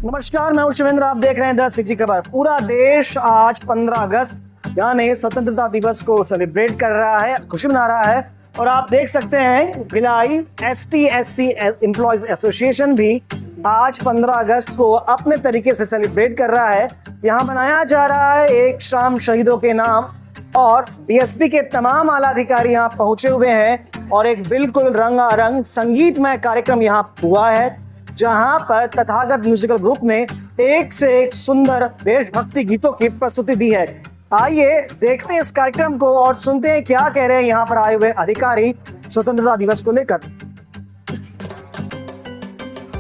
नमस्कार, मैं हूं शिवेंद्र। आप देख रहे हैं 10 सिटी खबर। पूरा देश आज 15 अगस्त यानी स्वतंत्रता दिवस को सेलिब्रेट कर रहा है, खुशी मना रहा है। और आप देख सकते हैं भिलाई ST/SC एम्प्लॉयज एसोसिएशन भी आज 15 अगस्त को अपने तरीके से सेलिब्रेट कर रहा है। यहाँ बनाया जा रहा है एक शाम शहीदों के नाम और BSP के तमाम आला अधिकारी यहाँ पहुंचे हुए हैं और एक बिल्कुल रंगारंग संगीतमय कार्यक्रम यहाँ हुआ है, जहां पर तथागत म्यूजिकल ग्रुप ने एक से एक सुंदर देशभक्ति गीतों की प्रस्तुति दी है। आइए देखते हैं इस कार्यक्रम को और सुनते हैं क्या कह रहे हैं यहाँ पर आए हुए अधिकारी स्वतंत्रता दिवस को लेकर।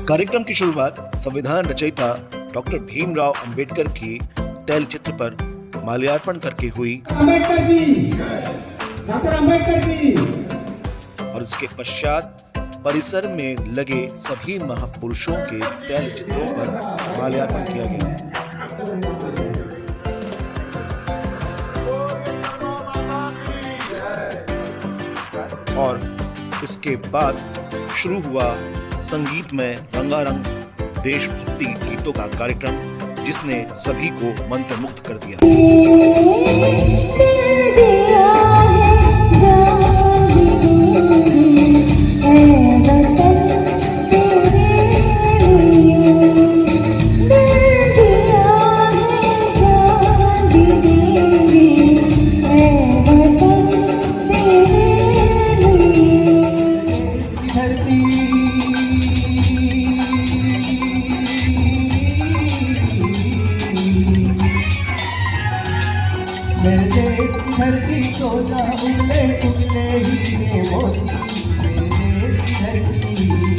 कार्यक्रम की शुरुआत संविधान रचयिता डॉक्टर भीमराव अंबेडकर की तैल चित्र पर माल्यार्पण करके हुई और इसके पश्चात परिसर में लगे सभी महापुरुषों के तैल चित्रों पर माल्यार्पण किया गया। और इसके बाद शुरू हुआ संगीतमय रंगारंग देशभक्ति गीतों का कार्यक्रम, जिसने सभी को मंत्रमुग्ध कर दिया। मेरे देश की धरती सोना उगले उगले हीरे मोती, मेरे देश की धरती।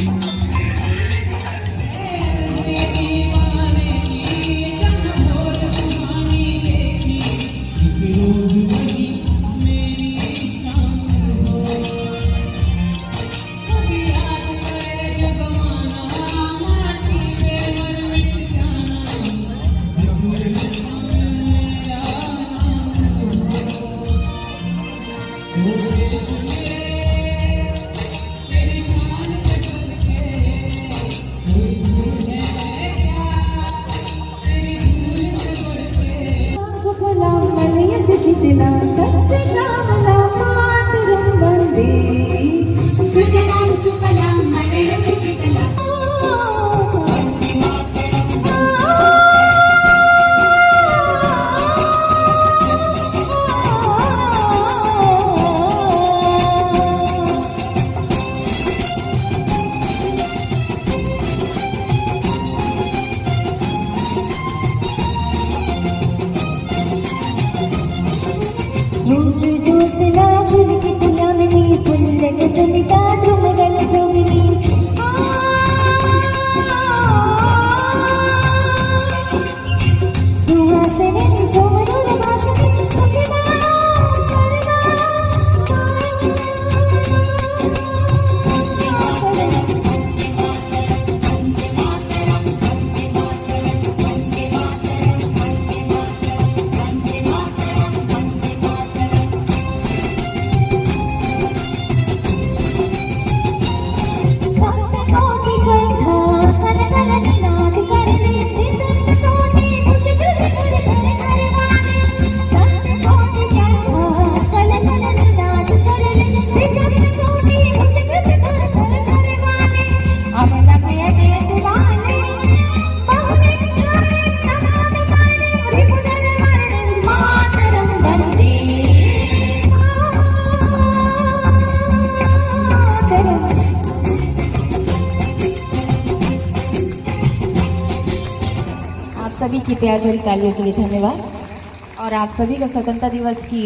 सभी की प्यार भरी तालियों के लिए धन्यवाद और आप सभी का स्वतंत्रता दिवस की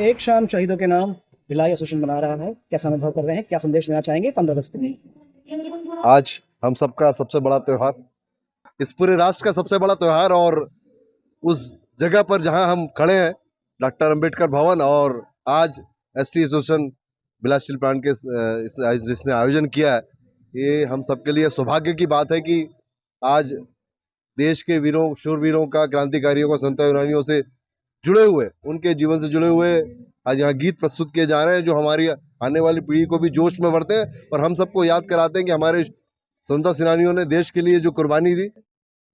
एक शाम शहीदों के नाम भिलाई एसोसिएशन बना रहा है। कैसा अनुभव कर रहे हैं, क्या संदेश देना चाहेंगे 15 अगस्त में? आज हम सबका सबसे बड़ा त्योहार, इस पूरे राष्ट्र का सबसे बड़ा त्योहार, और उस जगह पर जहां हम खड़े हैं डॉक्टर अंबेडकर भवन, और आज ST association Bhilai steel plant के जिसने आयोजन किया है, ये हम सबके लिए सौभाग्य की बात है कि आज देश के वीरों, शूरवीरों का, क्रांतिकारियों का, संत यूनानियों से जुड़े हुए, उनके जीवन से जुड़े हुए आज यहाँ गीत प्रस्तुत किए जा रहे हैं, जो हमारी आने वाली पीढ़ी को भी जोश में भरते हैं और हम सबको याद कराते हैं कि हमारे स्वतंत्रता सेनानियों ने देश के लिए जो कुर्बानी दी,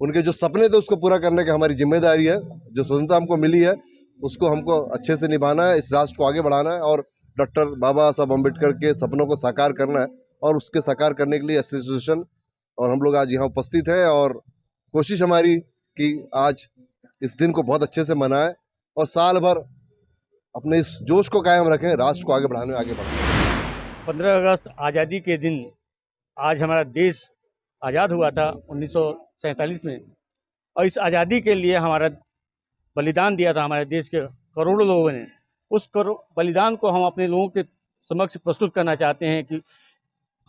उनके जो सपने थे उसको पूरा करने की हमारी जिम्मेदारी है। जो स्वतंत्रता हमको मिली है उसको हमको अच्छे से निभाना है, इस राष्ट्र को आगे बढ़ाना है और डॉक्टर बाबा साहब अम्बेडकर के सपनों को साकार करना है। और उसके साकार करने के लिए एसोसिएशन और हम लोग आज यहाँ उपस्थित हैं और कोशिश हमारी कि आज इस दिन को बहुत अच्छे से मनाएं और साल भर अपने इस जोश को कायम रखें, राष्ट्र को आगे बढ़ाने में आगे बढ़ें। 15 अगस्त आज़ादी के दिन आज हमारा देश आज़ाद हुआ था 1947 में, और इस आज़ादी के लिए हमारा बलिदान दिया था हमारे देश के करोड़ों लोगों ने। उस बलिदान को हम अपने लोगों के समक्ष प्रस्तुत करना चाहते हैं कि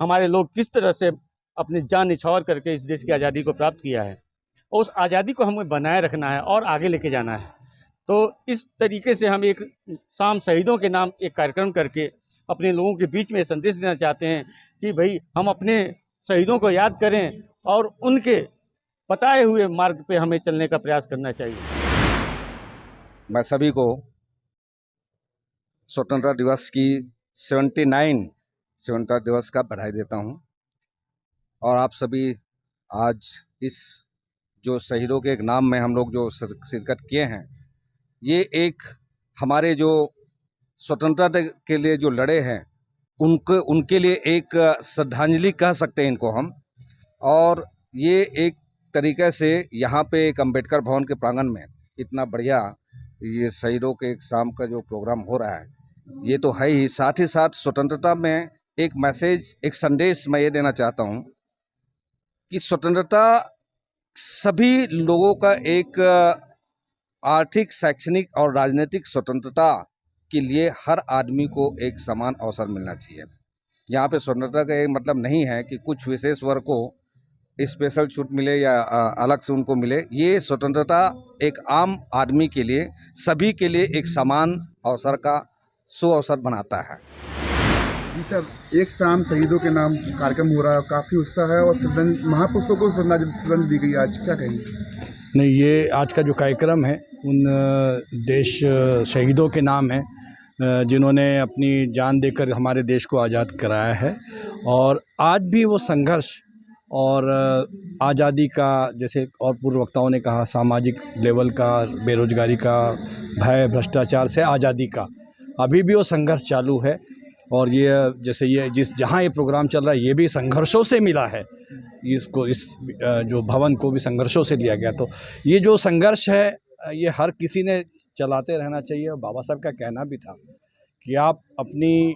हमारे लोग किस तरह से अपनी जान निछावर करके इस देश की आज़ादी को प्राप्त किया है, और उस आज़ादी को हमें बनाए रखना है और आगे लेके जाना है। तो इस तरीके से हम एक शाम शहीदों के नाम एक कार्यक्रम करके अपने लोगों के बीच में संदेश देना चाहते हैं कि भाई हम अपने शहीदों को याद करें और उनके बताए हुए मार्ग पे हमें चलने का प्रयास करना चाहिए। मैं सभी को स्वतंत्रता दिवस की 79 स्वतंत्रता दिवस का बधाई देता हूं। और आप सभी आज इस जो शहीदों के एक नाम में हम लोग जो शिरकत किए हैं, ये एक हमारे जो स्वतंत्रता के लिए जो लड़े हैं उनके लिए एक श्रद्धांजलि कह सकते हैं इनको हम। और ये एक तरीके से यहाँ पे एक अम्बेडकर भवन के प्रांगण में इतना बढ़िया ये शहीदों के एक शाम का जो प्रोग्राम हो रहा है, ये तो है ही, साथ ही साथ स्वतंत्रता में एक मैसेज, एक संदेश मैं ये देना चाहता हूँ कि स्वतंत्रता सभी लोगों का एक आर्थिक, शैक्षणिक और राजनीतिक स्वतंत्रता के लिए हर आदमी को एक समान अवसर मिलना चाहिए। यहाँ पे स्वतंत्रता का एक मतलब नहीं है कि कुछ विशेष वर्ग को स्पेशल छूट मिले या अलग से उनको मिले। ये स्वतंत्रता एक आम आदमी के लिए, सभी के लिए एक समान अवसर का सुअवसर बनाता है। जी सर, एक शाम शहीदों के नाम कार्यक्रम हो रहा है, काफ़ी उत्साह है और महापुरुषों को श्रद्धांजलि दी गई। आज क्या कहेंगे? नहीं, ये आज का जो कार्यक्रम है उन देश शहीदों के नाम है जिन्होंने अपनी जान देकर हमारे देश को आज़ाद कराया है। और आज भी वो संघर्ष और आज़ादी का, जैसे और पूर्व वक्ताओं ने कहा, सामाजिक लेवल का, बेरोजगारी का, भय भ्रष्टाचार से आज़ादी का, अभी भी वो संघर्ष चालू है। और ये जैसे ये जहाँ ये प्रोग्राम चल रहा है, ये भी संघर्षों से मिला है। इस जो भवन को भी संघर्षों से लिया गया। तो ये जो संघर्ष है ये हर किसी ने चलाते रहना चाहिए। और बाबा साहब का कहना भी था कि आप अपनी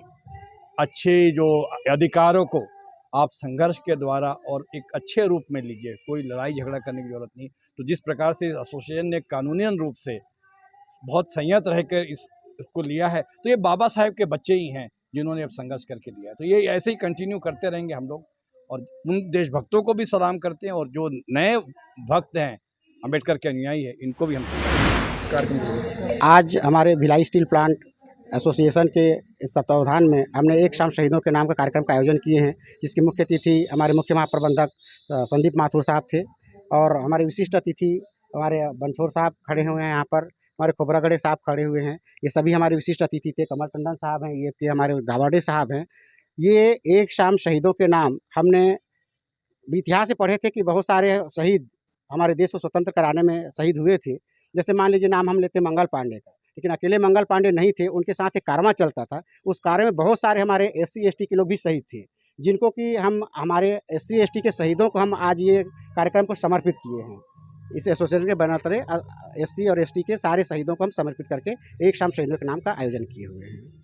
अच्छे जो अधिकारों को आप संघर्ष के द्वारा और एक अच्छे रूप में लीजिए, कोई लड़ाई झगड़ा करने की ज़रूरत नहीं। तो जिस प्रकार से एसोसिएशन ने कानूनी रूप से बहुत संयत रह कर इसको लिया है, तो ये बाबा साहब के बच्चे ही हैं जिन्होंने अब संघर्ष करके लिया है। तो ये ऐसे ही कंटिन्यू करते रहेंगे हम लोग, और उन देशभक्तों को भी सलाम करते हैं, और जो नए भक्त हैं अम्बेडकर के अनुयायी है, इनको भी हम आज हमारे भिलाई स्टील प्लांट एसोसिएशन के इस तत्वावधान में हमने एक शाम शहीदों के नाम का कार्यक्रम का आयोजन किए हैं, जिसके मुख्य अतिथि हमारे मुख्य महाप्रबंधक संदीप माथुर साहब थे। और हमारे विशिष्ट अतिथि हमारे बनछोर साहब खड़े हुए हैं, यहाँ पर हमारे खोबरागढ़े साहब खड़े हुए हैं। ये सभी हमारे विशिष्ट अतिथि थे। कमल टंडन साहब हैं, ये के हमारे धावाडे साहब हैं। ये एक शाम शहीदों के नाम हमने इतिहास से पढ़े थे कि बहुत सारे शहीद हमारे देश को स्वतंत्र कराने में शहीद हुए थे। जैसे मान लीजिए नाम हम लेते हैं मंगल पांडे का, लेकिन अकेले मंगल पांडे नहीं थे, उनके साथ एक कारवां चलता था। उस कारवां में बहुत सारे हमारे SC ST के लोग भी शहीद थे, जिनको कि हम हमारे SC ST के शहीदों को हम आज ये कार्यक्रम को समर्पित किए हैं। इस एसोसिएशन के बनाते SC और ST के सारे शहीदों को हम समर्पित करके एक शाम शहीदों के नाम का आयोजन किए हुए हैं।